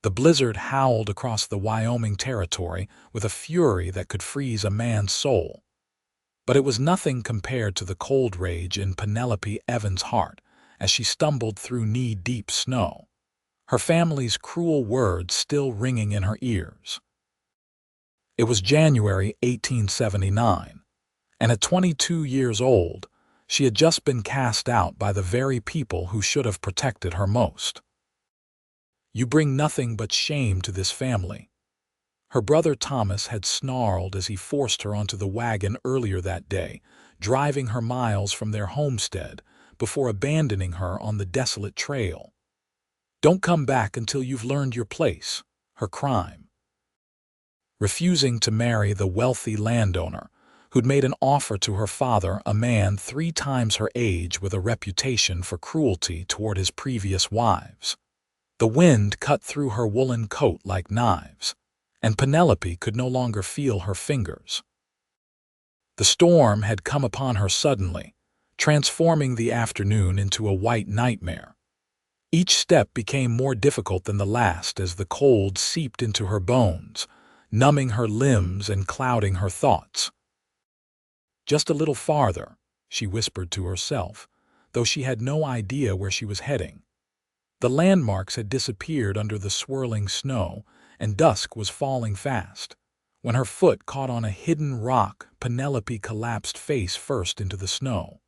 The blizzard howled across the Wyoming territory with a fury that could freeze a man's soul. But it was nothing compared to the cold rage in Penelope Evans' heart as she stumbled through knee-deep snow, her family's cruel words still ringing in her ears. It was January 1879, and at 22 years old, she had just been cast out by the very people who should have protected her most. "You bring nothing but shame to this family," her brother Thomas had snarled as he forced her onto the wagon earlier that day, driving her miles from their homestead before abandoning her on the desolate trail. "Don't come back until you've learned your place," her crime. Refusing to marry the wealthy landowner who'd made an offer to her father, a man 3 times her age with a reputation for cruelty toward his previous wives. The wind cut through her woolen coat like knives, and Penelope could no longer feel her fingers. The storm had come upon her suddenly, transforming the afternoon into a white nightmare. Each step became more difficult than the last as the cold seeped into her bones, numbing her limbs and clouding her thoughts. "Just a little farther," she whispered to herself, though she had no idea where she was heading. The landmarks had disappeared under the swirling snow, and dusk was falling fast. When her foot caught on a hidden rock, Penelope collapsed face first into the snow.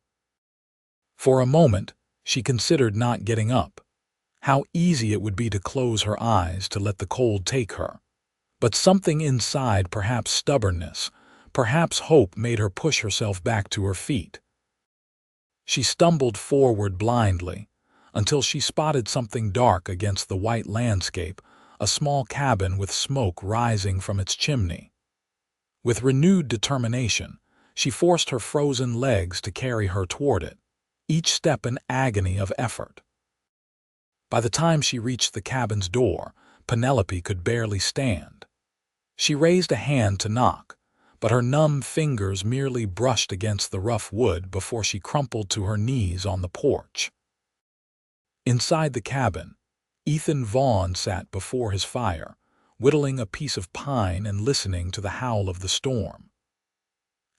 For a moment, she considered not getting up. How easy it would be to close her eyes to let the cold take her. But something inside, perhaps stubbornness, perhaps hope, made her push herself back to her feet. She stumbled forward blindly until she spotted something dark against the white landscape, a small cabin with smoke rising from its chimney. With renewed determination, she forced her frozen legs to carry her toward it, each step an agony of effort. By the time she reached the cabin's door, Penelope could barely stand. She raised a hand to knock, but her numb fingers merely brushed against the rough wood before she crumpled to her knees on the porch. Inside the cabin, Ethan Vaughn sat before his fire, whittling a piece of pine and listening to the howl of the storm.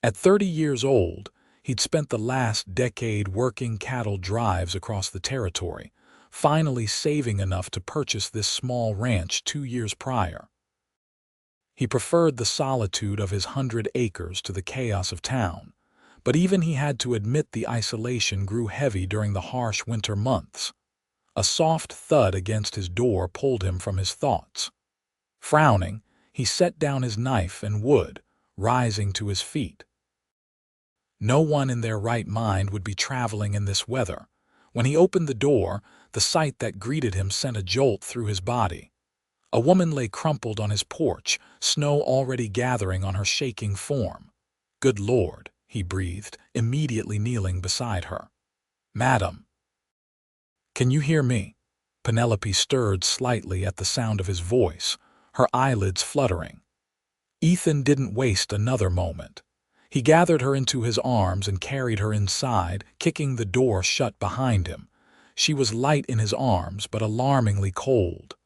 At 30 years old, he'd spent the last decade working cattle drives across the territory, finally saving enough to purchase this small ranch 2 years prior. He preferred the solitude of his 100 acres to the chaos of town, but even he had to admit the isolation grew heavy during the harsh winter months. A soft thud against his door pulled him from his thoughts. Frowning, he set down his knife and wood, rising to his feet. No one in their right mind would be traveling in this weather. When he opened the door, the sight that greeted him sent a jolt through his body. A woman lay crumpled on his porch, snow already gathering on her shaking form. "Good Lord," he breathed, immediately kneeling beside her. "Madam." "Can you hear me?" Penelope stirred slightly at the sound of his voice, her eyelids fluttering. Ethan didn't waste another moment. He gathered her into his arms and carried her inside, kicking the door shut behind him. She was light in his arms, but alarmingly cold.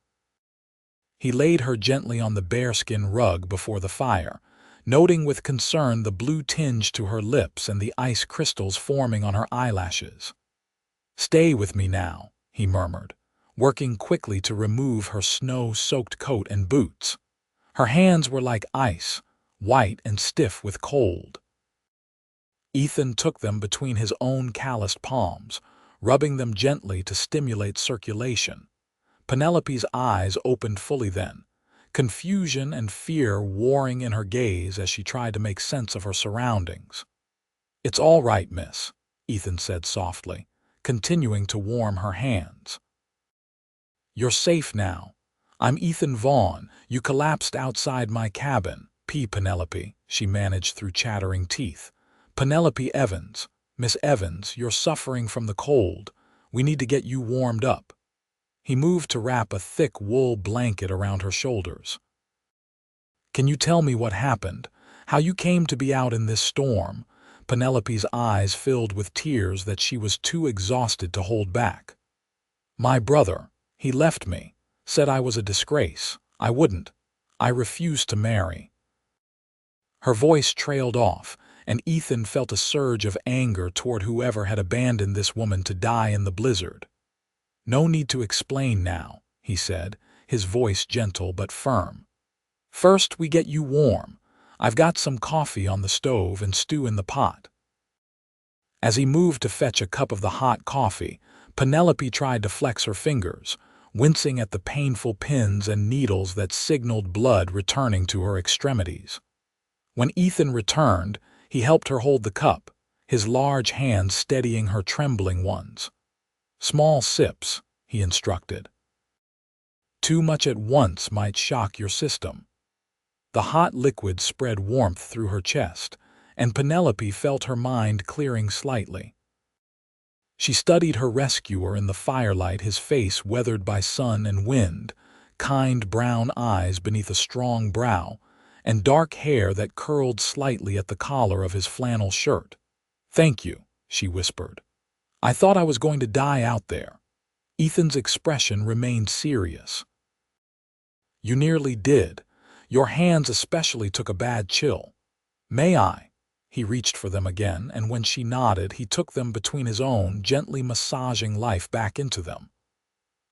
He laid her gently on the bearskin rug before the fire, noting with concern the blue tinge to her lips and the ice crystals forming on her eyelashes. "Stay with me now," he murmured, working quickly to remove her snow-soaked coat and boots. Her hands were like ice, white and stiff with cold. Ethan took them between his own calloused palms, rubbing them gently to stimulate circulation. Penelope's eyes opened fully then, confusion and fear warring in her gaze as she tried to make sense of her surroundings. "It's all right, miss," Ethan said softly, continuing to warm her hands. "You're safe now. I'm Ethan Vaughn. You collapsed outside my cabin." Penelope," she managed through chattering teeth. "Penelope Evans. Miss Evans, you're suffering from the cold. We need to get you warmed up." He moved to wrap a thick wool blanket around her shoulders. "Can you tell me what happened? How you came to be out in this storm?" Penelope's eyes filled with tears that she was too exhausted to hold back. "My brother, he left me," Said I was a disgrace. I wouldn't. I refused to marry. Her voice trailed off, and Ethan felt a surge of anger toward whoever had abandoned this woman to die in the blizzard. No need to explain now, he said, his voice gentle but firm. First, we get you warm. I've got some coffee on the stove and stew in the pot. As he moved to fetch a cup of the hot coffee, Penelope tried to flex her fingers, wincing at the painful pins and needles that signaled blood returning to her extremities. When Ethan returned, he helped her hold the cup, his large hands steadying her trembling ones. Small sips, he instructed. Too much at once might shock your system. The hot liquid spread warmth through her chest, and Penelope felt her mind clearing slightly. She studied her rescuer in the firelight, his face weathered by sun and wind, kind brown eyes beneath a strong brow, and dark hair that curled slightly at the collar of his flannel shirt. "Thank you," she whispered. "I thought I was going to die out there." Ethan's expression remained serious. "You nearly did. Your hands especially took a bad chill. May I?" He reached for them again, and when she nodded, he took them between his own, gently massaging life back into them.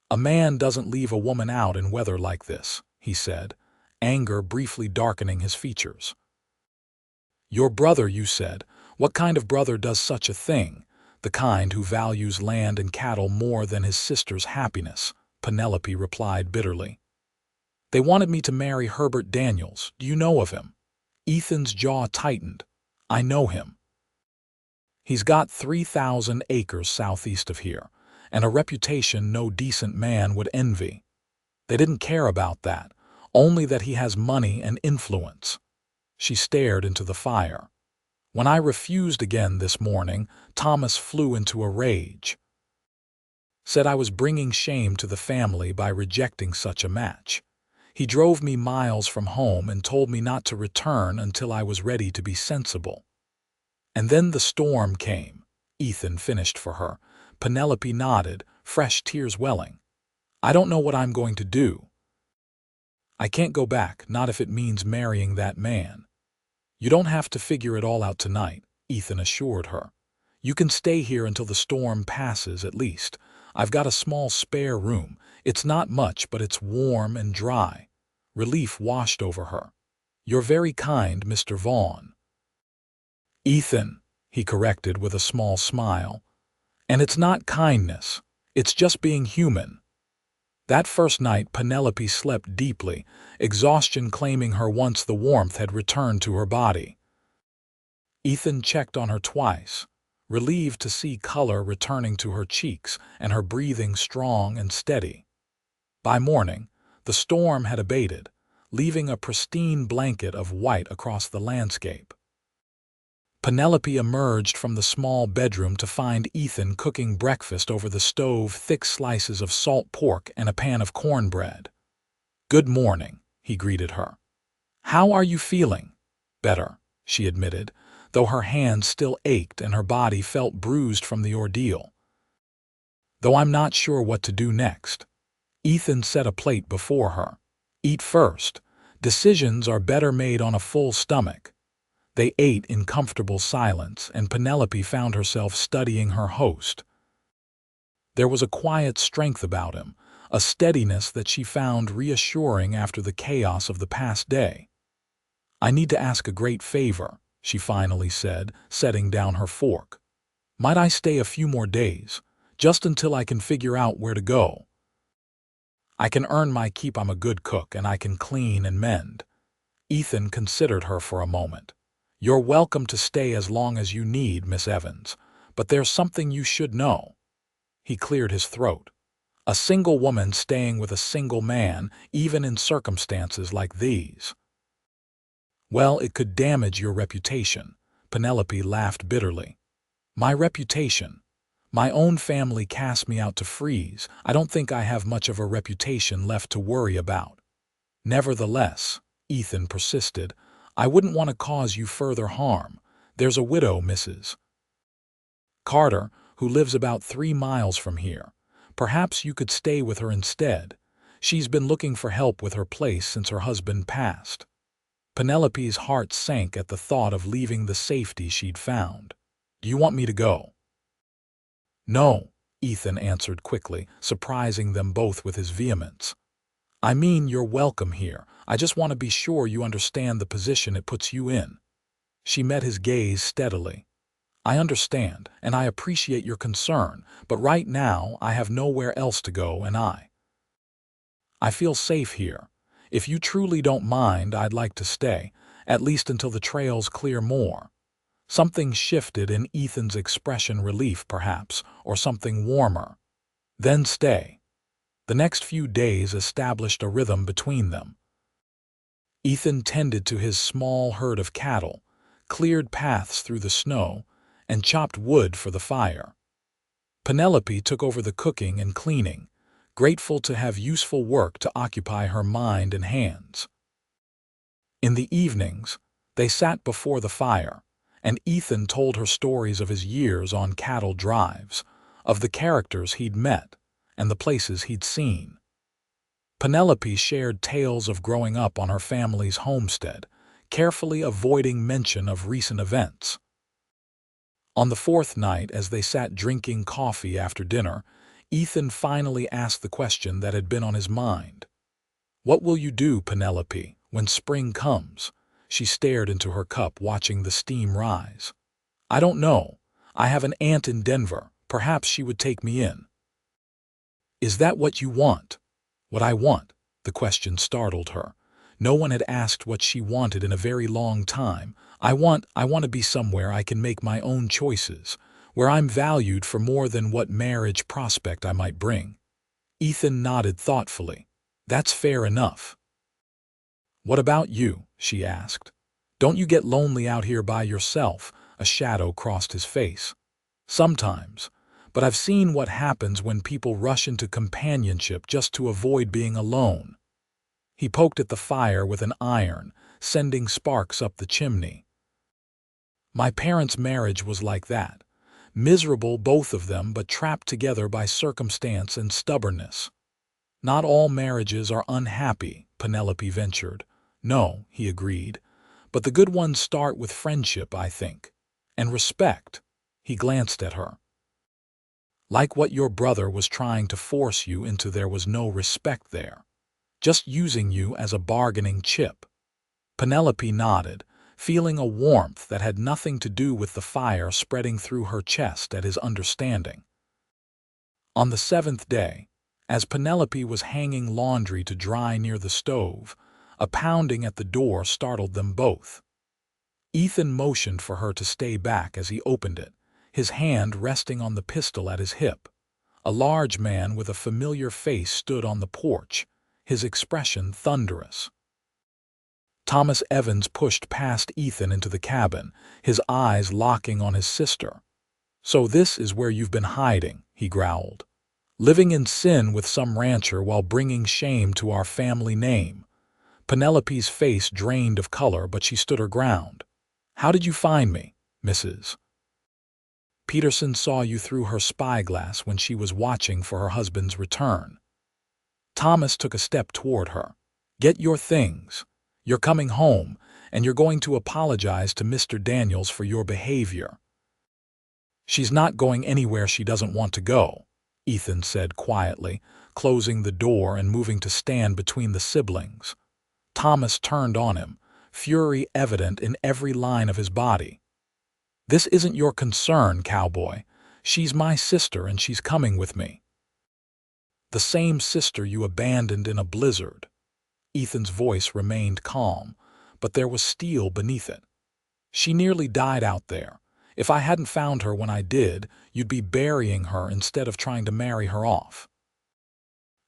"A man doesn't leave a woman out in weather like this," he said, anger briefly darkening his features. "Your brother, you said. What kind of brother does such a thing? The kind who values land and cattle more than his sister's happiness," Penelope replied bitterly. "They wanted me to marry Herbert Daniels. Do you know of him?" Ethan's jaw tightened. "I know him. He's got 3,000 acres southeast of here, and a reputation no decent man would envy. They didn't care about that, only that he has money and influence." She stared into the fire. "When I refused again this morning, Thomas flew into a rage. Said I was bringing shame to the family by rejecting such a match. He drove me miles from home and told me not to return until I was ready to be sensible. And then the storm came," Ethan finished for her. Penelope nodded, fresh tears welling. "I don't know what I'm going to do. I can't go back, not if it means marrying that man." "You don't have to figure it all out tonight," Ethan assured her. "You can stay here until the storm passes at least. I've got a small spare room. It's not much, but it's warm and dry." Relief washed over her. "You're very kind, Mr. Vaughn." "Ethan," he corrected with a small smile. "And it's not kindness. It's just being human." That first night, Penelope slept deeply, exhaustion claiming her once the warmth had returned to her body. Ethan checked on her twice, relieved to see color returning to her cheeks and her breathing strong and steady. By morning, the storm had abated, leaving a pristine blanket of white across the landscape. Penelope emerged from the small bedroom to find Ethan cooking breakfast over the stove, thick slices of salt pork and a pan of cornbread. "Good morning," he greeted her. "How are you feeling?" "Better," she admitted, though her hands still ached and her body felt bruised from the ordeal. "Though I'm not sure what to do next." Ethan set a plate before her. "Eat first. Decisions are better made on a full stomach." They ate in comfortable silence, and Penelope found herself studying her host. There was a quiet strength about him, a steadiness that she found reassuring after the chaos of the past day. "I need to ask a great favor," she finally said, setting down her fork. "Might I stay a few more days, just until I can figure out where to go? I can earn my keep. I'm a good cook, and I can clean and mend." Ethan considered her for a moment. "You're welcome to stay as long as you need, Miss Evans, but there's something you should know." He cleared his throat. "A single woman staying with a single man, even in circumstances like these. Well, it could damage your reputation." Penelope laughed bitterly. "My reputation? My own family cast me out to freeze. I don't think I have much of a reputation left to worry about." "Nevertheless," Ethan persisted, "I wouldn't want to cause you further harm. There's a widow, Mrs. Carter, who lives about 3 miles from here. Perhaps you could stay with her instead. She's been looking for help with her place since her husband passed. Penelope's heart sank at the thought of leaving the safety she'd found. Do you want me to go? No, Ethan answered quickly, surprising them both with his vehemence. I mean, you're welcome here. I just want to be sure you understand the position it puts you in. She met his gaze steadily. I understand, and I appreciate your concern, but right now I have nowhere else to go and I feel safe here. If you truly don't mind, I'd like to stay, at least until the trails clear more. Something shifted in Ethan's expression, relief perhaps, or something warmer. Then stay. The next few days established a rhythm between them. Ethan tended to his small herd of cattle, cleared paths through the snow, and chopped wood for the fire. Penelope took over the cooking and cleaning, grateful to have useful work to occupy her mind and hands. In the evenings, they sat before the fire, and Ethan told her stories of his years on cattle drives, of the characters he'd met, and the places he'd seen. Penelope shared tales of growing up on her family's homestead, carefully avoiding mention of recent events. On the fourth night, as they sat drinking coffee after dinner, Ethan finally asked the question that had been on his mind. What will you do, Penelope, when spring comes? She stared into her cup, watching the steam rise. I don't know. I have an aunt in Denver. Perhaps she would take me in. Is that what you want? What I want? The question startled her. No one had asked what she wanted in a very long time. I want to be somewhere I can make my own choices, where I'm valued for more than what marriage prospect I might bring. Ethan nodded thoughtfully. That's fair enough. What about you? She asked. Don't you get lonely out here by yourself? A shadow crossed his face. Sometimes, but I've seen what happens when people rush into companionship just to avoid being alone. He poked at the fire with an iron, sending sparks up the chimney. My parents' marriage was like that. Miserable, both of them, but trapped together by circumstance and stubbornness. Not all marriages are unhappy, Penelope ventured. No, he agreed. But the good ones start with friendship, I think. And respect. He glanced at her. Like what your brother was trying to force you into. There was no respect there. Just using you as a bargaining chip. Penelope nodded, feeling a warmth that had nothing to do with the fire spreading through her chest at his understanding. On the seventh day, as Penelope was hanging laundry to dry near the stove, a pounding at the door startled them both. Ethan motioned for her to stay back as he opened it, his hand resting on the pistol at his hip. A large man with a familiar face stood on the porch, his expression thunderous. Thomas Evans pushed past Ethan into the cabin, his eyes locking on his sister. So this is where you've been hiding, he growled. Living in sin with some rancher while bringing shame to our family name. Penelope's face drained of color, but she stood her ground. How did you find me, Mrs.? Peterson saw you through her spyglass when she was watching for her husband's return. Thomas took a step toward her. Get your things. You're coming home, and you're going to apologize to Mr. Daniels for your behavior. She's not going anywhere she doesn't want to go, Ethan said quietly, closing the door and moving to stand between the siblings. Thomas turned on him, fury evident in every line of his body. This isn't your concern, Cowboy. She's my sister and she's coming with me. The same sister you abandoned in a blizzard. Ethan's voice remained calm, but there was steel beneath it. She nearly died out there. If I hadn't found her when I did, you'd be burying her instead of trying to marry her off.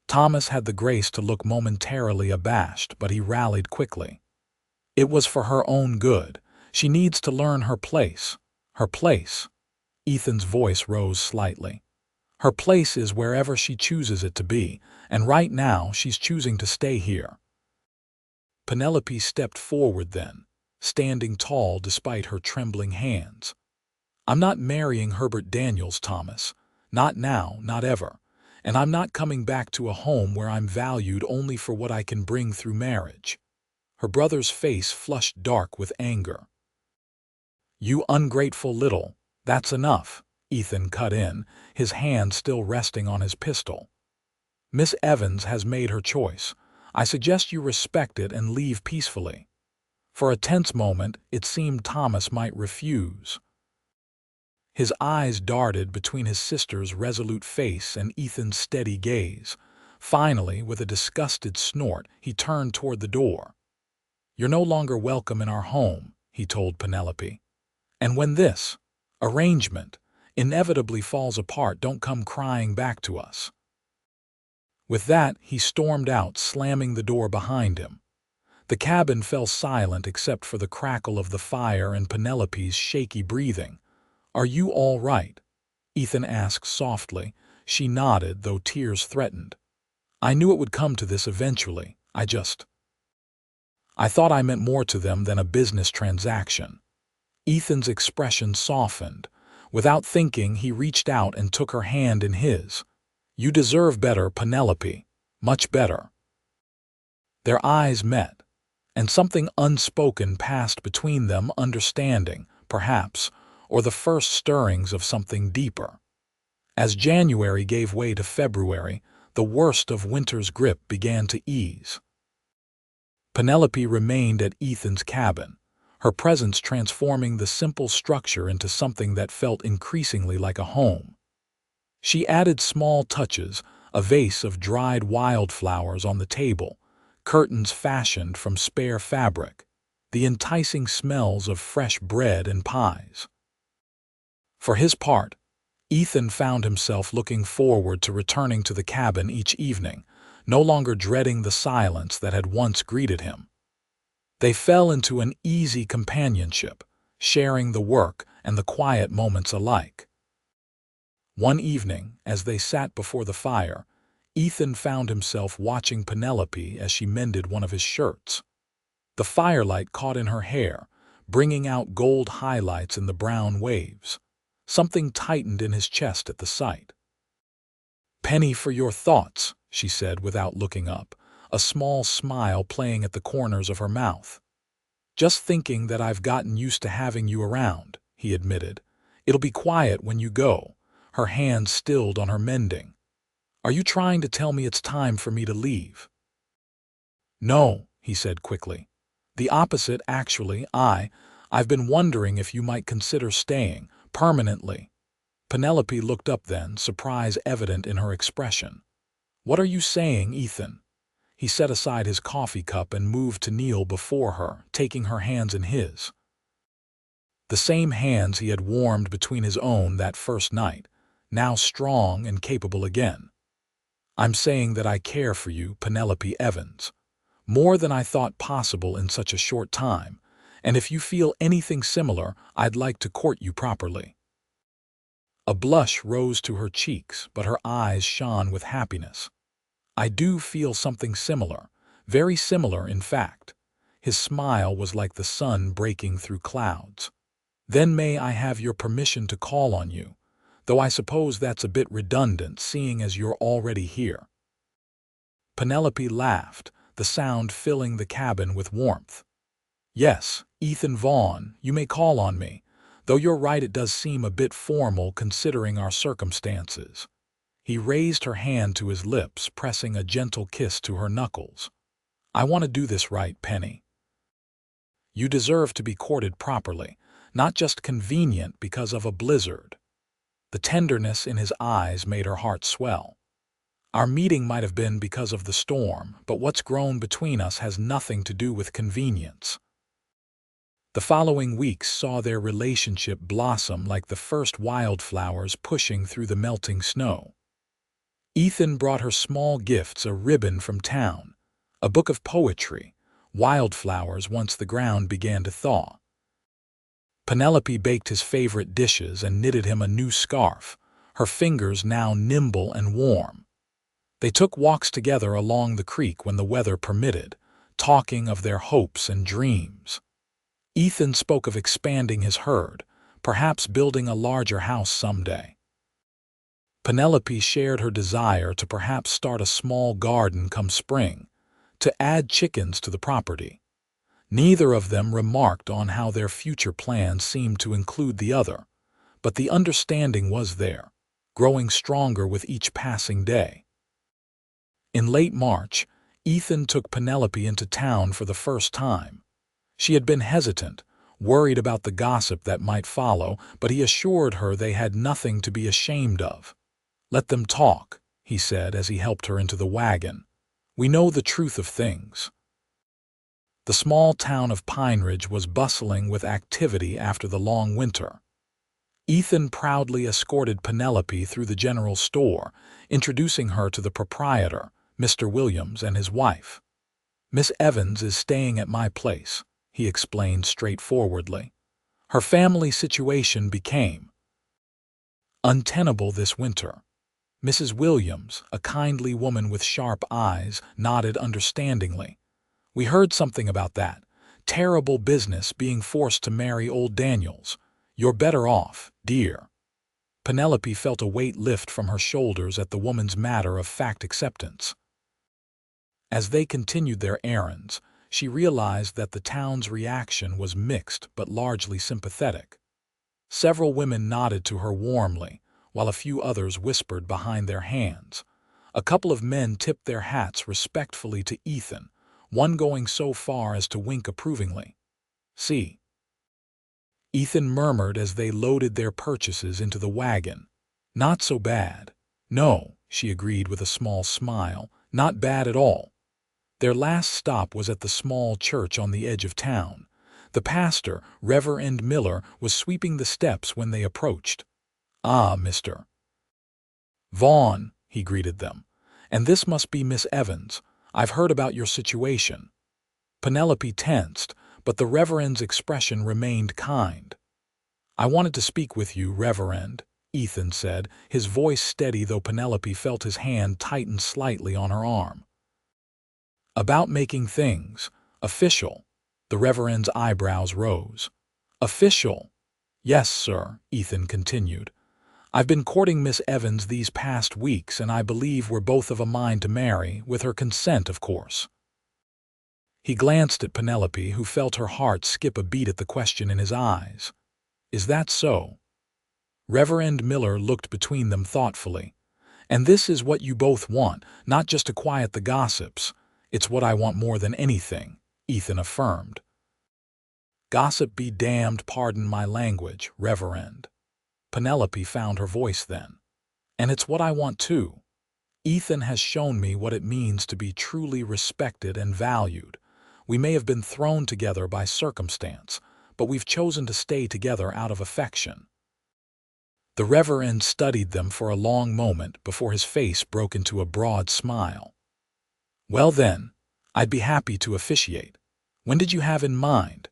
Thomas had the grace to look momentarily abashed, but he rallied quickly. It was for her own good. She needs to learn her place. Her place. Ethan's voice rose slightly. Her place is wherever she chooses it to be, and right now she's choosing to stay here. Penelope stepped forward then, standing tall despite her trembling hands. I'm not marrying Herbert Daniels, Thomas. Not now, not ever. and I'm not coming back to a home where I'm valued only for what I can bring through marriage." Her brother's face flushed dark with anger. "You ungrateful little—" "That's enough," Ethan cut in, his hand still resting on his pistol. "Miss Evans has made her choice. I suggest you respect it and leave peacefully." For a tense moment, it seemed Thomas might refuse. His eyes darted between his sister's resolute face and Ethan's steady gaze. Finally, with a disgusted snort, he turned toward the door. "You're no longer welcome in our home," he told Penelope. "And when this arrangement inevitably falls apart, don't come crying back to us." With that, he stormed out, slamming the door behind him. The cabin fell silent except for the crackle of the fire and Penelope's shaky breathing. "Are you all right?" Ethan asked softly. She nodded, though tears threatened. "I knew it would come to this eventually. I thought I meant more to them than a business transaction." Ethan's expression softened. Without thinking, he reached out and took her hand in his. "You deserve better, Penelope. Much better." Their eyes met, and something unspoken passed between them, understanding, perhaps, or the first stirrings of something deeper. As January gave way to February, the worst of winter's grip began to ease. Penelope remained at Ethan's cabin, her presence transforming the simple structure into something that felt increasingly like a home. She added small touches, a vase of dried wildflowers on the table, curtains fashioned from spare fabric, the enticing smells of fresh bread and pies. For his part, Ethan found himself looking forward to returning to the cabin each evening, no longer dreading the silence that had once greeted him. They fell into an easy companionship, sharing the work and the quiet moments alike. One evening, as they sat before the fire, Ethan found himself watching Penelope as she mended one of his shirts. The firelight caught in her hair, bringing out gold highlights in the brown waves. Something tightened in his chest at the sight. "Penny, for your thoughts," she said without looking up, a small smile playing at the corners of her mouth. "Just thinking that I've gotten used to having you around," he admitted. "It'll be quiet when you go," her hand stilled on her mending. "Are you trying to tell me it's time for me to leave?" "No," he said quickly. "The opposite, actually. I've been wondering if you might consider staying permanently." Penelope looked up then, surprise evident in her expression. "What are you saying, Ethan?" He set aside his coffee cup and moved to kneel before her, taking her hands in his. The same hands he had warmed between his own that first night, now strong and capable again. "I'm saying that I care for you, Penelope Evans. More than I thought possible in such a short time, and if you feel anything similar, I'd like to court you properly." A blush rose to her cheeks, but her eyes shone with happiness. "I do feel something similar, very similar in fact." His smile was like the sun breaking through clouds. "Then may I have your permission to call on you? Though I suppose that's a bit redundant, seeing as you're already here." Penelope laughed, the sound filling the cabin with warmth. "Yes, Ethan Vaughn, you may call on me, though you're right, it does seem a bit formal considering our circumstances." He raised her hand to his lips, pressing a gentle kiss to her knuckles. "I want to do this right, Penny. You deserve to be courted properly, not just convenient because of a blizzard." The tenderness in his eyes made her heart swell. "Our meeting might have been because of the storm, but what's grown between us has nothing to do with convenience." The following weeks saw their relationship blossom like the first wildflowers pushing through the melting snow. Ethan brought her small gifts, a ribbon from town, a book of poetry, wildflowers once the ground began to thaw. Penelope baked his favorite dishes and knitted him a new scarf, her fingers now nimble and warm. They took walks together along the creek when the weather permitted, talking of their hopes and dreams. Ethan spoke of expanding his herd, perhaps building a larger house someday. Penelope shared her desire to perhaps start a small garden come spring, to add chickens to the property. Neither of them remarked on how their future plans seemed to include the other, but the understanding was there, growing stronger with each passing day. In late March, Ethan took Penelope into town for the first time. She had been hesitant, worried about the gossip that might follow, but he assured her they had nothing to be ashamed of. "Let them talk," he said as he helped her into the wagon. "We know the truth of things." The small town of Pine Ridge was bustling with activity after the long winter. Ethan proudly escorted Penelope through the general store, introducing her to the proprietor, Mr. Williams, and his wife. "Miss Evans is staying at my place," he explained straightforwardly. "Her family situation became untenable this winter." Mrs. Williams, a kindly woman with sharp eyes, nodded understandingly. "We heard something about that. Terrible business being forced to marry old Daniels. You're better off, dear." Penelope felt a weight lift from her shoulders at the woman's matter-of-fact acceptance. As they continued their errands, she realized that the town's reaction was mixed but largely sympathetic. Several women nodded to her warmly, while a few others whispered behind their hands. A couple of men tipped their hats respectfully to Ethan, one going so far as to wink approvingly. "See," Ethan murmured as they loaded their purchases into the wagon. "Not so bad." "No," she agreed with a small smile, "not bad at all." Their last stop was at the small church on the edge of town. The pastor, Reverend Miller, was sweeping the steps when they approached. "Ah, Mr. Vaughn," he greeted them. "And this must be Miss Evans. I've heard about your situation." Penelope tensed, but the Reverend's expression remained kind. "I wanted to speak with you, Reverend," Ethan said, his voice steady though Penelope felt his hand tighten slightly on her arm. "About making things official." The Reverend's eyebrows rose. "Official?" "Yes, sir," Ethan continued. "I've been courting Miss Evans these past weeks, and I believe we're both of a mind to marry, with her consent, of course." He glanced at Penelope, who felt her heart skip a beat at the question in his eyes. "Is that so?" Reverend Miller looked between them thoughtfully. "And this is what you both want, not just to quiet the gossips. It's what I want more than anything," Ethan affirmed. "Gossip be damned, pardon my language, Reverend." Penelope found her voice then. "And it's what I want too. Ethan has shown me what it means to be truly respected and valued. We may have been thrown together by circumstance, but we've chosen to stay together out of affection." The Reverend studied them for a long moment before his face broke into a broad smile. "Well then, I'd be happy to officiate. When did you have in mind?"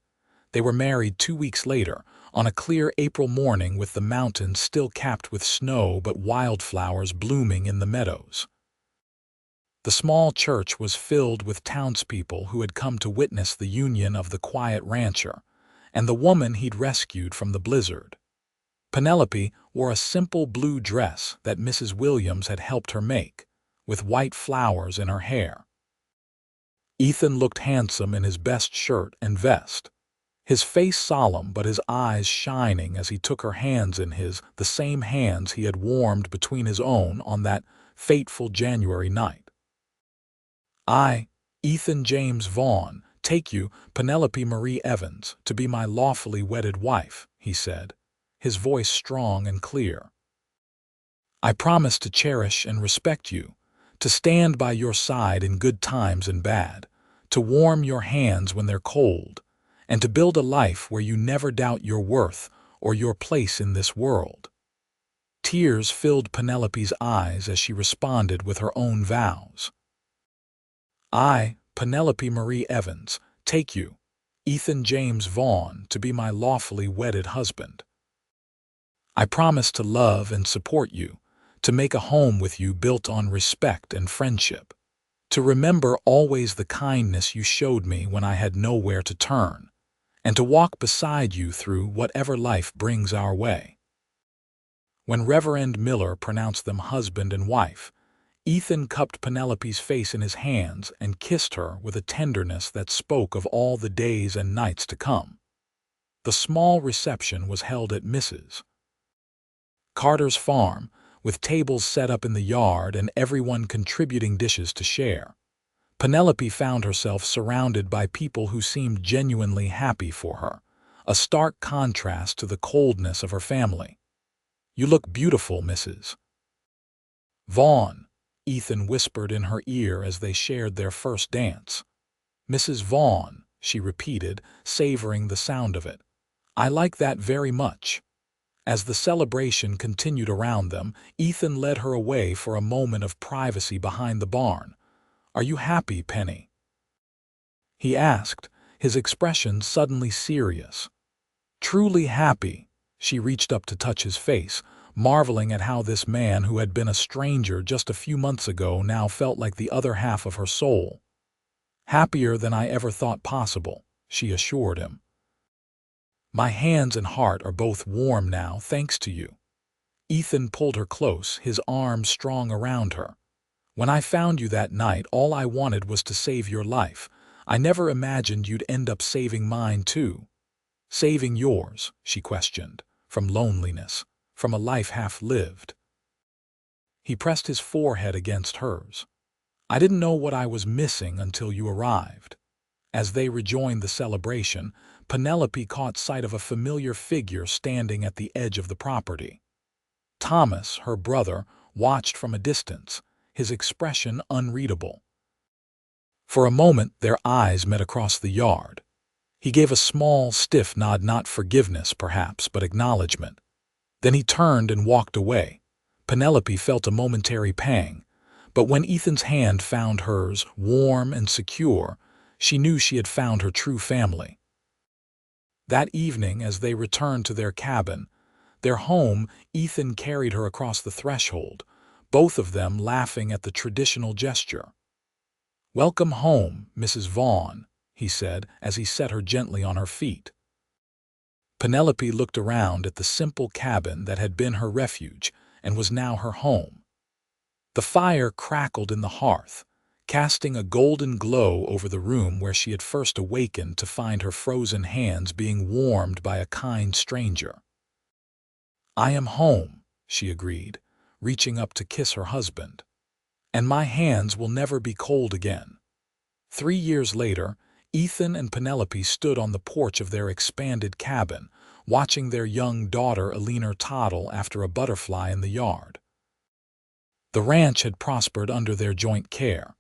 They were married 2 weeks later, on a clear April morning with the mountains still capped with snow but wildflowers blooming in the meadows. The small church was filled with townspeople who had come to witness the union of the quiet rancher and the woman he'd rescued from the blizzard. Penelope wore a simple blue dress that Mrs. Williams had helped her make, with white flowers in her hair. Ethan looked handsome in his best shirt and vest, his face solemn but his eyes shining as he took her hands in his, the same hands he had warmed between his own on that fateful January night. "I, Ethan James Vaughn, take you, Penelope Marie Evans, to be my lawfully wedded wife," he said, his voice strong and clear. "I promise to cherish and respect you, to stand by your side in good times and bad, to warm your hands when they're cold, and to build a life where you never doubt your worth or your place in this world." Tears filled Penelope's eyes as she responded with her own vows. "I, Penelope Marie Evans, take you, Ethan James Vaughn, to be my lawfully wedded husband. I promise to love and support you, to make a home with you built on respect and friendship, to remember always the kindness you showed me when I had nowhere to turn, and to walk beside you through whatever life brings our way." When Reverend Miller pronounced them husband and wife, Ethan cupped Penelope's face in his hands and kissed her with a tenderness that spoke of all the days and nights to come. The small reception was held at Mrs. Carter's farm, with tables set up in the yard and everyone contributing dishes to share. Penelope found herself surrounded by people who seemed genuinely happy for her, a stark contrast to the coldness of her family. "You look beautiful, Mrs. Vaughn," Ethan whispered in her ear as they shared their first dance. "Mrs. Vaughn," she repeated, savoring the sound of it. "I like that very much." As the celebration continued around them, Ethan led her away for a moment of privacy behind the barn. "Are you happy, Penny?" he asked, his expression suddenly serious. "Truly happy." She reached up to touch his face, marveling at how this man who had been a stranger just a few months ago now felt like the other half of her soul. "Happier than I ever thought possible," she assured him. "My hands and heart are both warm now, thanks to you." Ethan pulled her close, his arms strong around her. "When I found you that night, all I wanted was to save your life. I never imagined you'd end up saving mine, too." "Saving yours?" she questioned. "From loneliness? From a life half-lived?" He pressed his forehead against hers. "I didn't know what I was missing until you arrived." As they rejoined the celebration, Penelope caught sight of a familiar figure standing at the edge of the property. Thomas, her brother, watched from a distance, his expression unreadable. For a moment their eyes met across the yard. He gave a small, stiff nod, not forgiveness perhaps, but acknowledgement. Then he turned and walked away. Penelope felt a momentary pang, but when Ethan's hand found hers, warm and secure, she knew she had found her true family. That evening, as they returned to their cabin, their home, Ethan carried her across the threshold, both of them laughing at the traditional gesture. "Welcome home, Mrs. Vaughn," he said as he set her gently on her feet. Penelope looked around at the simple cabin that had been her refuge and was now her home. The fire crackled in the hearth, casting a golden glow over the room where she had first awakened to find her frozen hands being warmed by a kind stranger. "I am home," she agreed, reaching up to kiss her husband. "And my hands will never be cold again." 3 years later, Ethan and Penelope stood on the porch of their expanded cabin, watching their young daughter Elena toddle after a butterfly in the yard. The ranch had prospered under their joint care,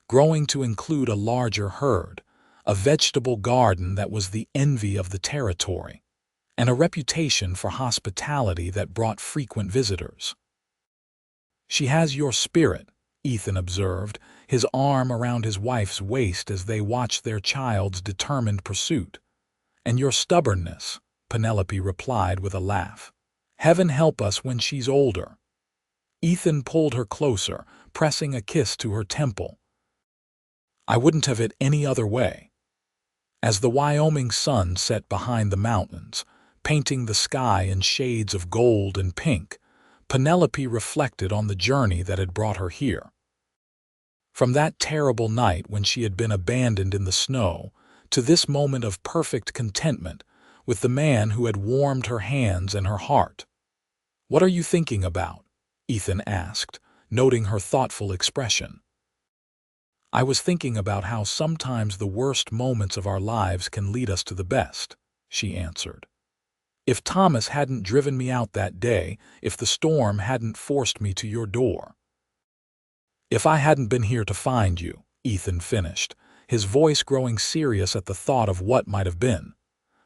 growing to include a larger herd, a vegetable garden that was the envy of the territory, and a reputation for hospitality that brought frequent visitors. "She has your spirit," Ethan observed, his arm around his wife's waist as they watched their child's determined pursuit. "And your stubbornness," Penelope replied with a laugh. "Heaven help us when she's older." Ethan pulled her closer, pressing a kiss to her temple. "I wouldn't have it any other way." As the Wyoming sun set behind the mountains, painting the sky in shades of gold and pink, Penelope reflected on the journey that had brought her here. From that terrible night when she had been abandoned in the snow, to this moment of perfect contentment with the man who had warmed her hands and her heart. "What are you thinking about?" Ethan asked, noting her thoughtful expression. "I was thinking about how sometimes the worst moments of our lives can lead us to the best," she answered. "If Thomas hadn't driven me out that day, if the storm hadn't forced me to your door. If I hadn't been here to find you," Ethan finished, his voice growing serious at the thought of what might have been.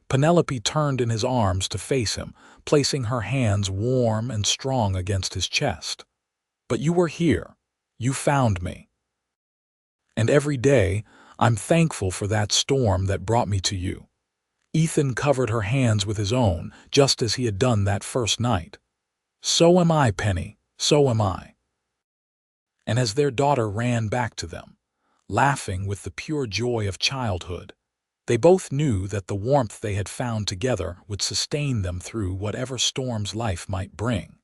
Penelope turned in his arms to face him, placing her hands warm and strong against his chest. "But you were here. You found me. And every day, I'm thankful for that storm that brought me to you." Ethan covered her hands with his own, just as he had done that first night. "So am I, Penny, so am I." And as their daughter ran back to them, laughing with the pure joy of childhood, they both knew that the warmth they had found together would sustain them through whatever storms life might bring.